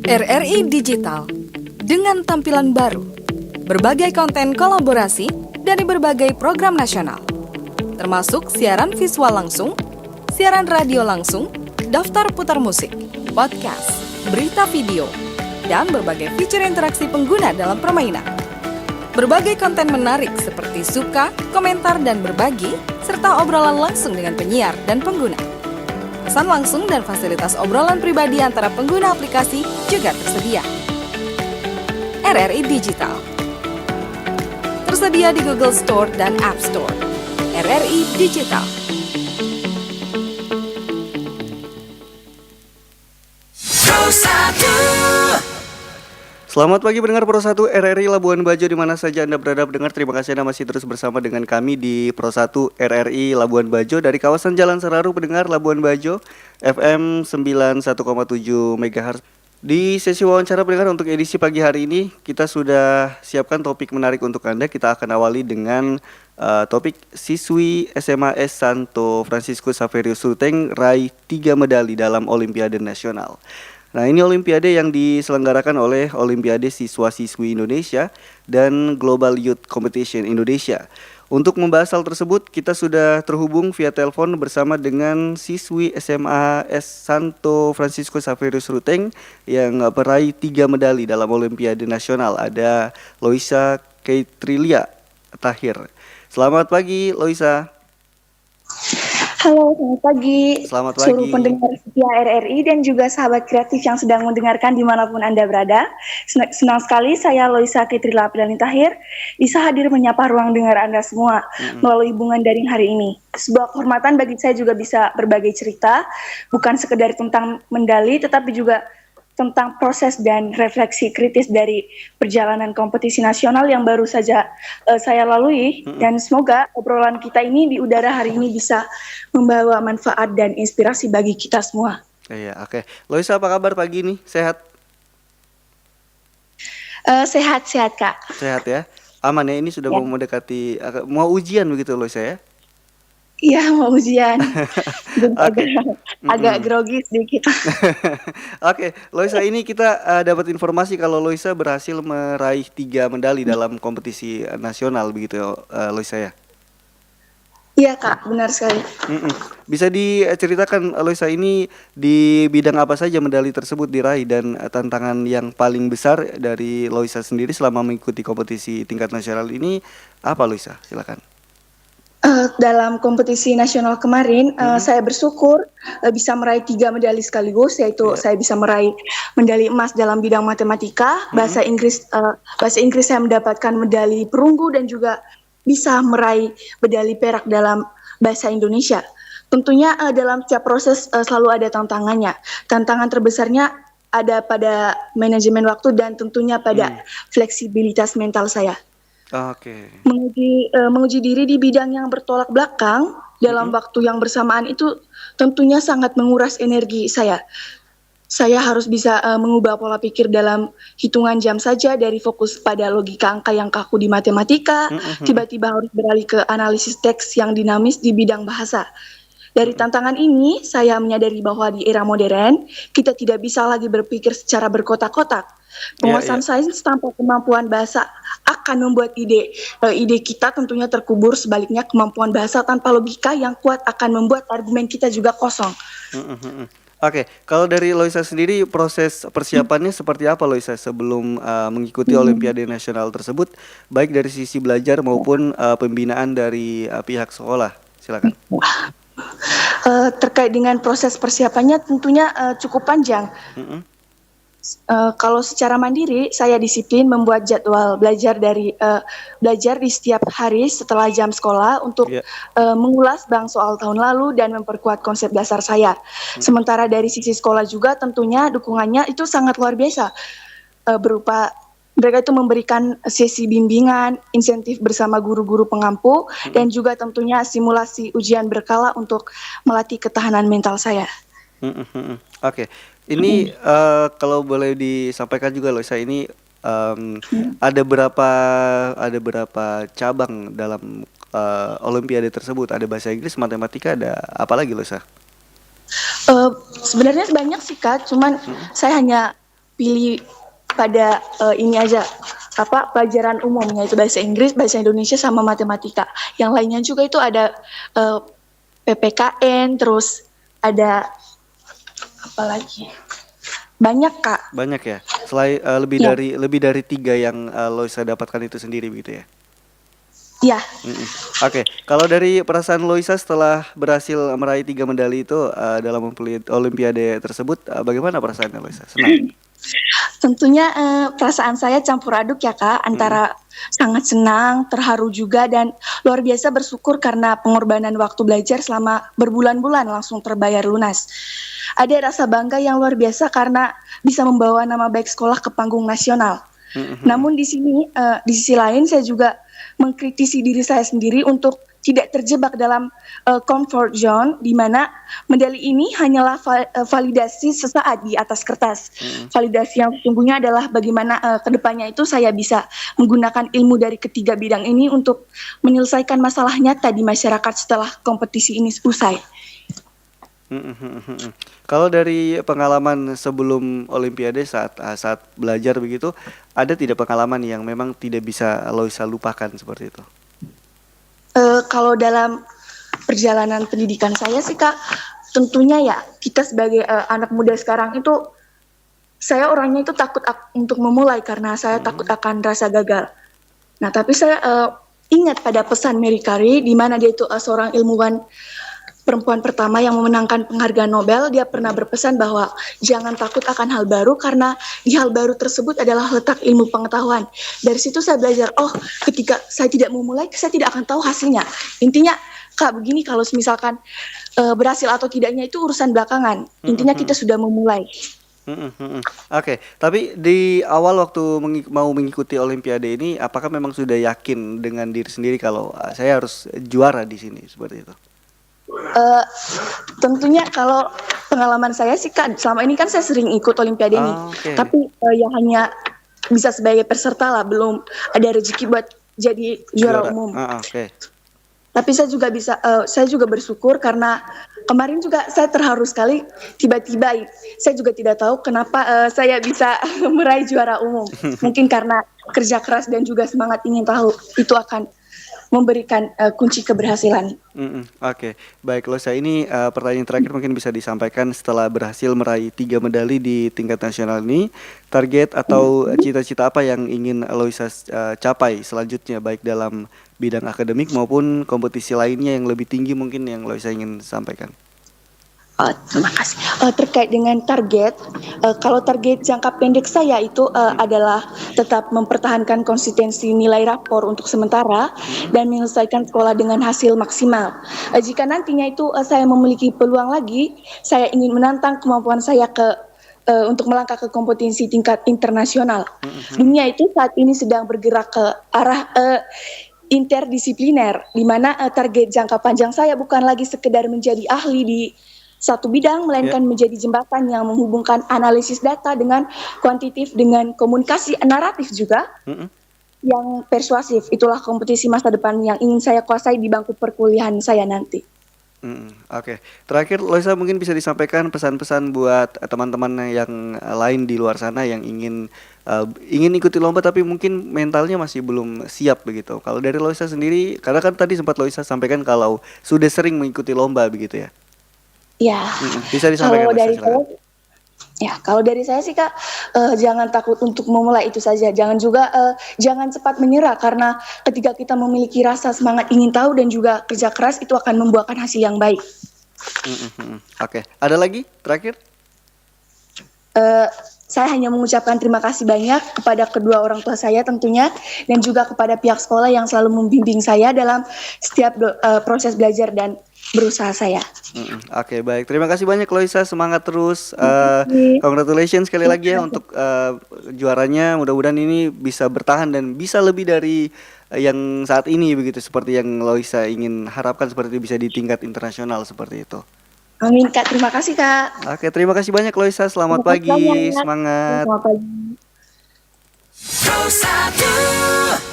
RRI Digital dengan tampilan baru, berbagai konten kolaborasi dari berbagai program nasional, termasuk siaran visual langsung, siaran radio langsung, daftar putar musik, podcast, berita video, dan berbagai fitur interaksi pengguna dalam permainan. Berbagai konten menarik seperti suka, komentar, dan berbagi, serta obrolan langsung dengan penyiar dan pengguna. Pesan langsung dan fasilitas obrolan pribadi antara pengguna aplikasi juga tersedia. RRI Digital tersedia di Google Store dan App Store. RRI Digital. Selamat pagi pendengar Pro 1 RRI Labuan Bajo di mana saja Anda berada pendengar. Terima kasih Anda masih terus bersama dengan kami di Pro 1 RRI Labuan Bajo dari kawasan Jalan Seraru pendengar Labuan Bajo FM 91,7 MHz. Di sesi wawancara pendengar untuk edisi pagi hari ini kita sudah siapkan topik menarik untuk Anda. Kita akan awali dengan topik siswi SMA Santo Franciscus Xaverius Ruteng raih 3 medali dalam Olimpiade Nasional. Nah, ini olimpiade yang diselenggarakan oleh Olimpiade Siswa-Siswi Indonesia dan Global Youth Competition Indonesia. Untuk membahas hal tersebut, kita sudah terhubung via telepon bersama dengan siswi SMA Santo Franciscus Xaverius Ruteng yang meraih 3 medali dalam Olimpiade Nasional. Ada Loisa Keitrilia Tahir. Selamat pagi, Loisa. Halo, selamat pagi. Selamat pagi. Seluruh pendengar setia RRI dan juga sahabat kreatif yang sedang mendengarkan dimanapun Anda berada. Senang sekali saya Loisa Keitrilia Tahir bisa hadir menyapa ruang dengar Anda semua melalui hubungan daring hari ini. Sebuah kehormatan bagi saya juga bisa berbagi cerita, bukan sekedar tentang medali, tetapi juga tentang proses dan refleksi kritis dari perjalanan kompetisi nasional yang baru saja saya lalui. Dan semoga obrolan kita ini di udara hari ini bisa membawa manfaat dan inspirasi bagi kita semua. Iya, oke. Loisa, apa kabar pagi ini? Sehat? Sehat-sehat, Kak. Sehat ya? Aman ya? Ini sudah mau mendekati, mau ujian begitu Loisa ya? Iya, mau ujian. Oke. Agak grogi sedikit. Oke, Loisa, ini kita dapat informasi kalau Loisa berhasil meraih 3 medali dalam kompetisi nasional begitu ya, Loisa ya? Iya, Kak, benar sekali. Bisa diceritakan Loisa, ini di bidang apa saja medali tersebut diraih dan tantangan yang paling besar dari Loisa sendiri selama mengikuti kompetisi tingkat nasional ini apa, Loisa? Silakan. Dalam kompetisi nasional kemarin, saya bersyukur bisa meraih 3 medali sekaligus, yaitu saya bisa meraih medali emas dalam bidang matematika, bahasa Inggris saya mendapatkan medali perunggu dan juga bisa meraih medali perak dalam bahasa Indonesia. Tentunya dalam setiap proses selalu ada tantangannya. Tantangan terbesarnya ada pada manajemen waktu dan tentunya pada fleksibilitas mental saya. Oke. Menguji diri di bidang yang bertolak belakang dalam waktu yang bersamaan itu tentunya sangat menguras energi saya. Saya harus bisa mengubah pola pikir dalam hitungan jam saja, dari fokus pada logika angka yang kaku di matematika, tiba-tiba harus beralih ke analisis teks yang dinamis di bidang bahasa. Dari tantangan ini, saya menyadari bahwa di era modern, kita tidak bisa lagi berpikir secara berkotak-kotak. Penguasaan sains tanpa kemampuan bahasa akan membuat ide kita tentunya terkubur. Sebaliknya, kemampuan bahasa tanpa logika yang kuat akan membuat argumen kita juga kosong. Oke, kalau dari Loisa sendiri proses persiapannya seperti apa, Loisa, sebelum mengikuti Olimpiade Nasional tersebut, baik dari sisi belajar maupun pembinaan dari pihak sekolah? Silakan. Terkait dengan proses persiapannya tentunya cukup panjang. Kalau secara mandiri, saya disiplin membuat jadwal belajar di setiap hari setelah jam sekolah untuk mengulas soal tahun lalu dan memperkuat konsep dasar saya. Sementara dari sisi sekolah juga tentunya dukungannya itu sangat luar biasa, berupa mereka itu memberikan sesi bimbingan, insentif bersama guru-guru pengampu, dan juga tentunya simulasi ujian berkala untuk melatih ketahanan mental saya. Oke. Ini kalau boleh disampaikan juga Loisa, ini ada berapa cabang dalam Olimpiade tersebut? Ada bahasa Inggris, matematika, ada apa lagi Loisa? Sebenarnya banyak sih Kak, cuman saya hanya pilih pada ini aja apa pelajaran umum yaitu bahasa Inggris, bahasa Indonesia sama matematika. Yang lainnya juga itu ada eh, PPKN, terus ada apa lagi? Banyak Kak. Banyak ya. Selain Ya, lebih dari 3 yang Loisa dapatkan itu sendiri begitu ya. ya. Mm-mm. Oke, kalau dari perasaan Loisa setelah berhasil meraih 3 medali itu dalam Olimpiade tersebut, bagaimana perasaannya Loisa? Senang? Tentunya perasaan saya campur aduk ya Kak, Mm-mm. antara sangat senang, terharu juga, dan luar biasa bersyukur karena pengorbanan waktu belajar selama berbulan-bulan langsung terbayar lunas. Ada rasa bangga yang luar biasa karena bisa membawa nama baik sekolah ke panggung nasional. Mm-mm. Namun di sini, di sisi lain saya juga mengkritisi diri saya sendiri untuk tidak terjebak dalam comfort zone, di mana medali ini hanyalah validasi sesaat di atas kertas. Mm-mm. Validasi yang sesungguhnya adalah bagaimana kedepannya itu saya bisa menggunakan ilmu dari ketiga bidang ini untuk menyelesaikan masalah nyata di masyarakat setelah kompetisi ini usai. Mhm. Kalau dari pengalaman sebelum Olimpiade saat belajar begitu, ada tidak pengalaman yang memang tidak bisa Loisa lupakan seperti itu? Kalau dalam perjalanan pendidikan saya sih Kak, tentunya ya kita sebagai anak muda sekarang itu, saya orangnya itu takut untuk memulai karena saya takut akan rasa gagal. Nah, tapi saya ingat pada pesan Marie Curie, di mana dia itu seorang ilmuwan perempuan pertama yang memenangkan penghargaan Nobel. Dia pernah berpesan bahwa jangan takut akan hal baru karena di hal baru tersebut adalah letak ilmu pengetahuan. Dari situ saya belajar, oh ketika saya tidak memulai, saya tidak akan tahu hasilnya. Intinya, Kak, begini, kalau misalkan berhasil atau tidaknya itu urusan belakangan. Intinya kita Mhm. sudah memulai. Mhm. Oke, tapi di awal waktu mau mengikuti Olimpiade ini, apakah memang sudah yakin dengan diri sendiri kalau saya harus juara di sini seperti itu? Eh, Tentunya kalau pengalaman saya sih Kak, selama ini kan saya sering ikut Olimpiade nih, Ah, oke. tapi ya hanya bisa sebagai peserta lah, belum ada rezeki buat jadi juara Juara. umum. Ah, oke. Tapi saya juga bersyukur karena kemarin juga saya terharu sekali, tiba-tiba saya juga tidak tahu kenapa saya bisa meraih juara umum. Mungkin karena kerja keras dan juga semangat ingin tahu, itu akan memberikan kunci keberhasilan. Oke, baik Loisa, ini pertanyaan terakhir mungkin bisa disampaikan setelah berhasil meraih 3 medali di tingkat nasional ini. Target atau cita-cita apa yang ingin Loisa capai selanjutnya, baik dalam bidang akademik maupun kompetisi lainnya yang lebih tinggi mungkin yang Loisa ingin sampaikan? Terima kasih. Terkait dengan target, kalau target jangka pendek saya itu adalah tetap mempertahankan konsistensi nilai rapor untuk sementara dan menyelesaikan sekolah dengan hasil maksimal. Jika nantinya itu saya memiliki peluang lagi, saya ingin menantang kemampuan saya untuk melangkah ke kompetisi tingkat internasional. Dunia itu saat ini sedang bergerak ke arah interdisipliner, di mana target jangka panjang saya bukan lagi sekedar menjadi ahli di satu bidang, Ya. melainkan menjadi jembatan yang menghubungkan analisis data dengan kuantitatif, dengan komunikasi naratif juga Mm-mm. yang persuasif. Itulah kompetisi masa depan yang ingin saya kuasai di bangku perkuliahan saya nanti. Oke. Terakhir, Loisa mungkin bisa disampaikan pesan-pesan buat teman-teman yang lain di luar sana yang ingin ikuti lomba tapi mungkin mentalnya masih belum siap begitu. Kalau dari Loisa sendiri, karena kan tadi sempat Loisa sampaikan kalau sudah sering mengikuti lomba begitu ya. Ya, Bisa disampaikan kalau Loisa, dari saya, silakan. kalau dari saya sih Kak, jangan takut untuk memulai itu saja. Jangan cepat menyerah karena ketika kita memiliki rasa semangat ingin tahu dan juga kerja keras, itu akan membuahkan hasil yang baik. Oke. Ada lagi terakhir? Eh, saya hanya mengucapkan terima kasih banyak kepada kedua orang tua saya tentunya, dan juga kepada pihak sekolah yang selalu membimbing saya dalam setiap proses belajar dan berusaha saya. Oke, baik. Terima kasih banyak Loisa, semangat terus. Terima Congratulations sekali lagi ya kasih. untuk juaranya. Mudah-mudahan ini bisa bertahan dan bisa lebih dari yang saat ini begitu, seperti yang Loisa ingin harapkan, seperti bisa di tingkat internasional seperti itu. Amin Kak, terima kasih Kak. Oke, terima kasih banyak Loisa. Selamat Terima kasih pagi. banyak. Semangat. Selamat pagi. Pro 1